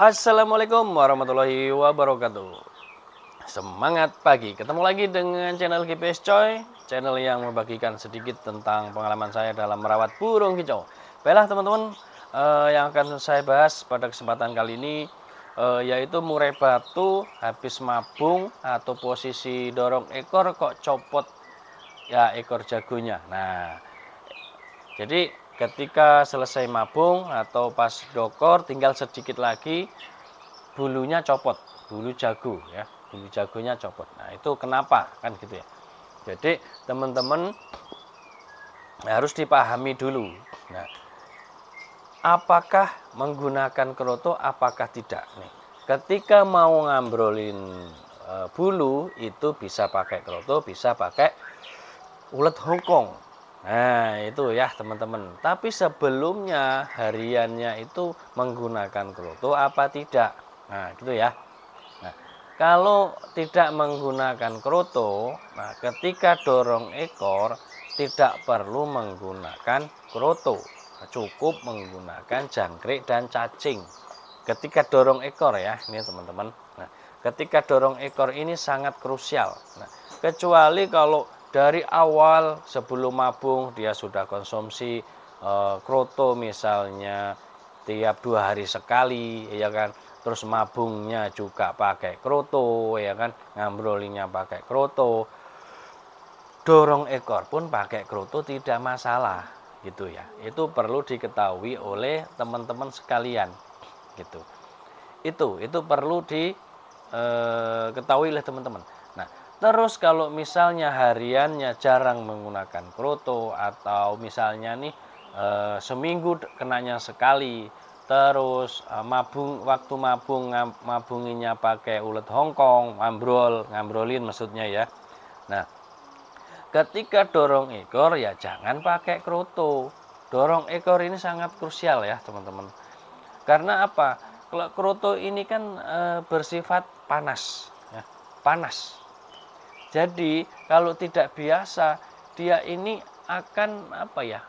Assalamualaikum warahmatullahi wabarakatuh. Semangat pagi, ketemu lagi dengan channel GPS Coy, channel yang membagikan sedikit tentang pengalaman saya dalam merawat burung kicau. Baiklah teman-teman, yang akan saya bahas pada kesempatan kali ini yaitu murai batu habis mabung atau posisi dorong ekor kok copot ya ekor jagonya. Nah, jadi ketika selesai mabung atau pas dokor tinggal sedikit lagi bulunya copot, bulu jago ya, bulu jagonya copot. Nah, itu kenapa kan gitu ya. Jadi teman-teman harus dipahami dulu. Nah, apakah menggunakan keroto, apakah tidak nih. Ketika mau ngambrolin bulu itu bisa pakai keroto, bisa pakai ulet Hongkong. Nah, itu ya teman-teman. Tapi sebelumnya hariannya itu menggunakan keroto apa tidak? Nah, gitu ya. Nah, kalau tidak menggunakan keroto, nah ketika dorong ekor tidak perlu menggunakan keroto. Cukup menggunakan jangkrik dan cacing. Ketika dorong ekor ya, ini teman-teman. Nah, ketika dorong ekor ini sangat krusial. Nah, kecuali kalau dari awal sebelum mabung dia sudah konsumsi kroto misalnya tiap 2 hari sekali ya kan, terus mabungnya juga pakai kroto ya kan, ngambrolinya pakai kroto, dorong ekor pun pakai kroto tidak masalah gitu ya. Itu perlu diketahui oleh teman-teman sekalian gitu. Itu perlu diketahui oleh teman-teman. Nah, terus kalau misalnya hariannya jarang menggunakan kroto atau misalnya nih seminggu kenanya sekali, terus waktu mabunginya pakai ulet Hongkong, ngambrolin maksudnya ya. Nah, ketika dorong ekor ya jangan pakai kroto. Dorong ekor ini sangat krusial ya teman-teman. Karena apa? Kalau kroto ini kan bersifat panas, ya, panas. Jadi kalau tidak biasa dia ini akan apa ya?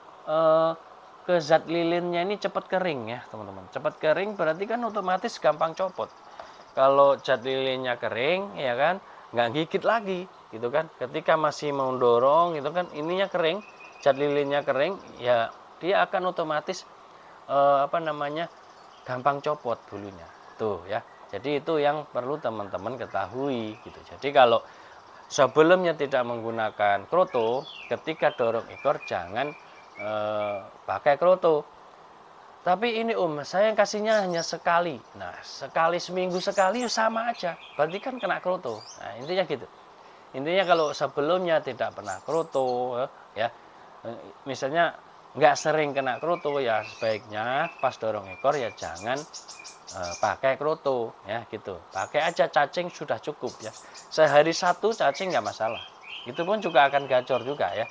Ke zat lilinnya ini cepat kering ya teman-teman. Cepat kering berarti kan otomatis gampang copot. Kalau zat lilinnya kering ya kan, nggak gigit lagi gitu kan. Ketika masih mau dorong itu kan ininya kering, zat lilinnya kering, ya dia akan otomatis gampang copot bulunya tuh ya. Jadi itu yang perlu teman-teman ketahui gitu. Jadi kalau sebelumnya tidak menggunakan kroto, ketika dorong ekor jangan pakai kroto. Tapi ini saya kasihnya hanya sekali. Nah, sekali seminggu sekali sama aja. Berarti kan kena kroto. Nah, intinya gitu. Intinya kalau sebelumnya tidak pernah kroto ya, misalnya nggak sering kena kroto ya sebaiknya pas dorong ekor ya jangan pakai kroto ya gitu. Pakai aja cacing sudah cukup ya. Sehari satu cacing nggak masalah. Itu pun juga akan gacor juga ya.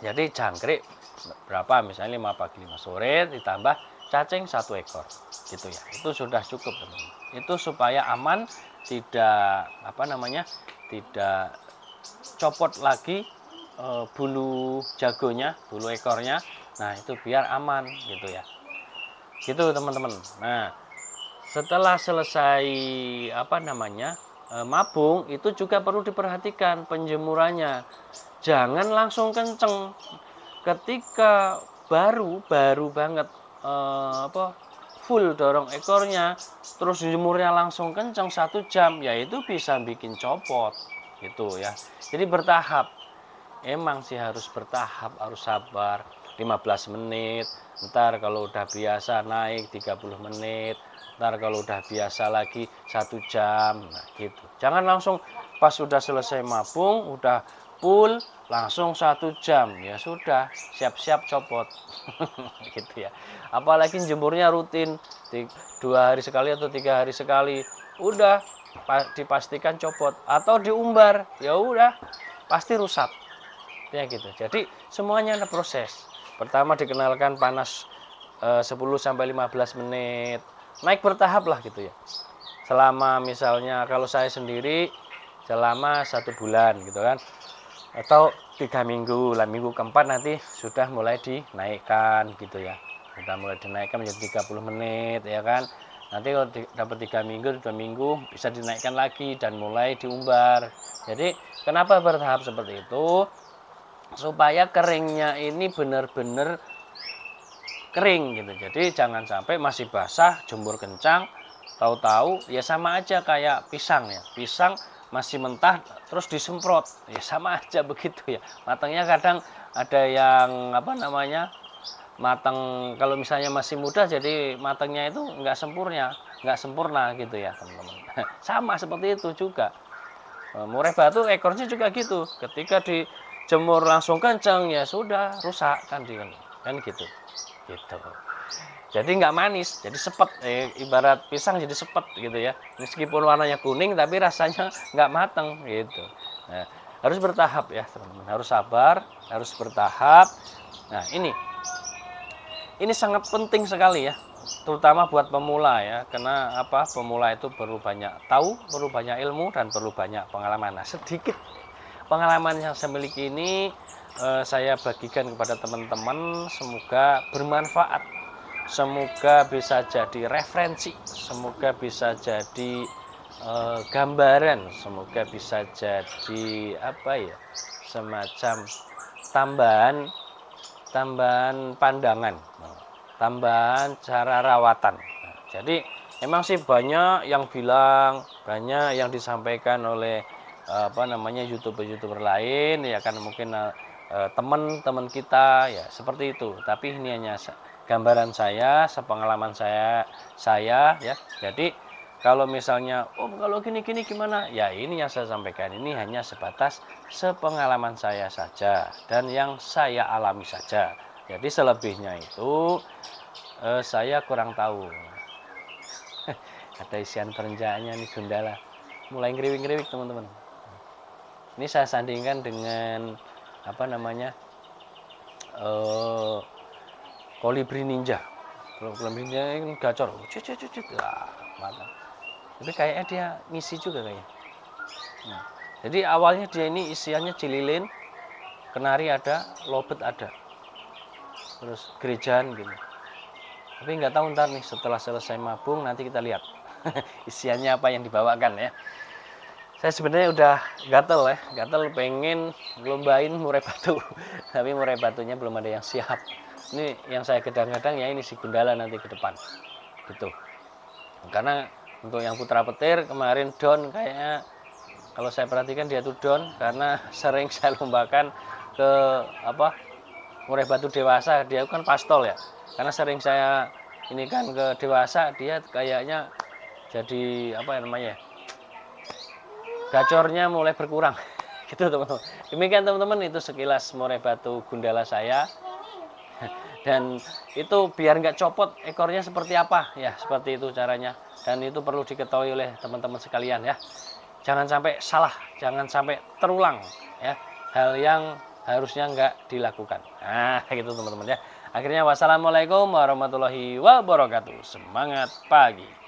Jadi jangkrik berapa misalnya 5 pagi 5 sore ditambah cacing 1 ekor gitu ya. Itu sudah cukup teman-teman. Itu supaya aman, tidak tidak copot lagi bulu jagonya, bulu ekornya. Nah, itu biar aman gitu ya. Gitu teman-teman. Nah, setelah selesai mabung itu juga perlu diperhatikan penjemurannya. Jangan langsung kenceng. Ketika baru banget full dorong ekornya, terus jemurnya langsung kenceng 1 jam, ya itu bisa bikin copot gitu ya. Jadi bertahap. Emang sih harus bertahap, harus sabar 15 menit, ntar kalau udah biasa naik 30 menit, ntar kalau udah biasa lagi 1 jam, nah gitu. Jangan langsung pas sudah selesai mabung, udah full, langsung 1 jam, ya sudah, siap-siap copot. Gitu ya. Apalagi jemurnya rutin, 2 hari sekali atau 3 hari sekali, udah dipastikan copot. Atau diumbar, ya udah, pasti rusak. Ya gitu. Jadi semuanya ada proses. Pertama dikenalkan panas 10-15 menit. Naik bertahap lah gitu ya. Selama misalnya kalau saya sendiri selama 1 bulan gitu kan. Atau 3 minggu, lah minggu keempat nanti sudah mulai dinaikkan gitu ya. Sudah mulai dinaikkan menjadi 30 menit ya kan. Nanti kalau dapat 3 minggu, 2 minggu bisa dinaikkan lagi dan mulai diumbar. Jadi kenapa bertahap seperti itu? Supaya keringnya ini benar-benar kering gitu. Jadi jangan sampai masih basah, jemur kencang, tahu-tahu ya sama aja kayak pisang ya. Pisang masih mentah terus disemprot, ya sama aja begitu ya. Matangnya kadang ada yang apa namanya, matang kalau misalnya masih muda jadi matangnya itu nggak sempurna gitu ya teman-teman. Sama seperti itu juga. Murai batu ekornya juga gitu. Ketika dijemur langsung kencang ya sudah rusak kan kan gitu. Gitu. Jadi nggak manis, jadi sepet. Ibarat pisang jadi sepet gitu ya. Meskipun warnanya kuning tapi rasanya nggak matang gitu. Nah, harus bertahap ya teman-teman. Harus sabar, harus bertahap. Nah ini sangat penting sekali ya, terutama buat pemula ya, karena apa, pemula itu perlu banyak tahu, perlu banyak ilmu, dan perlu banyak pengalaman. Nah, sedikit pengalaman yang saya miliki ini saya bagikan kepada teman-teman, semoga bermanfaat, semoga bisa jadi referensi, semoga bisa jadi gambaran, semoga bisa jadi apa ya, semacam tambahan pandangan, tambahan cara rawatan. Nah, jadi memang sih banyak yang bilang, banyak yang disampaikan oleh apa namanya youtuber lain ya kan, mungkin teman-teman kita ya seperti itu. Tapi ini hanya gambaran saya, sepengalaman saya ya. Jadi kalau misalnya, kalau gini-gini gimana? Ya ini yang saya sampaikan ini hanya sebatas sepengalaman saya saja dan yang saya alami saja. Jadi selebihnya itu saya kurang tahu. Ada isian perenjaannya nih Gundala. Mulai ngeriwik-ngeriwik teman-teman. Ini saya sandingkan dengan apa namanya, kolibri ninja. Kalau kolibri ninja ini gacor, mata. Tapi kayaknya dia ngisi juga kayaknya. Nah, jadi awalnya dia ini isiannya cililin, kenari ada, lobet ada, terus gerejaan gitu. Tapi nggak tahu ntar nih setelah selesai mabung nanti kita lihat isiannya apa yang dibawakan ya. Saya sebenarnya udah gatel pengen lombain murai batu, tapi murai batunya belum ada yang siap. Ini yang saya kadang-kadang ya ini si Gundala nanti ke depan, gitu. Karena untuk yang putra petir kemarin down kayaknya, kalau saya perhatikan dia tuh down karena sering saya lombakan ke apa, murai batu dewasa. Dia kan pastol ya, karena sering saya ini kan ke dewasa, dia kayaknya jadi apa namanya, gacornya mulai berkurang gitu teman-teman. Demikian teman-teman, itu sekilas murai batu Gundala saya. Dan itu biar nggak copot ekornya seperti apa ya, seperti itu caranya. Dan itu perlu diketahui oleh teman-teman sekalian ya, jangan sampai salah, jangan sampai terulang ya hal yang harusnya nggak dilakukan. Nah gitu teman-teman ya. Akhirnya wassalamualaikum warahmatullahi wabarakatuh. Semangat pagi.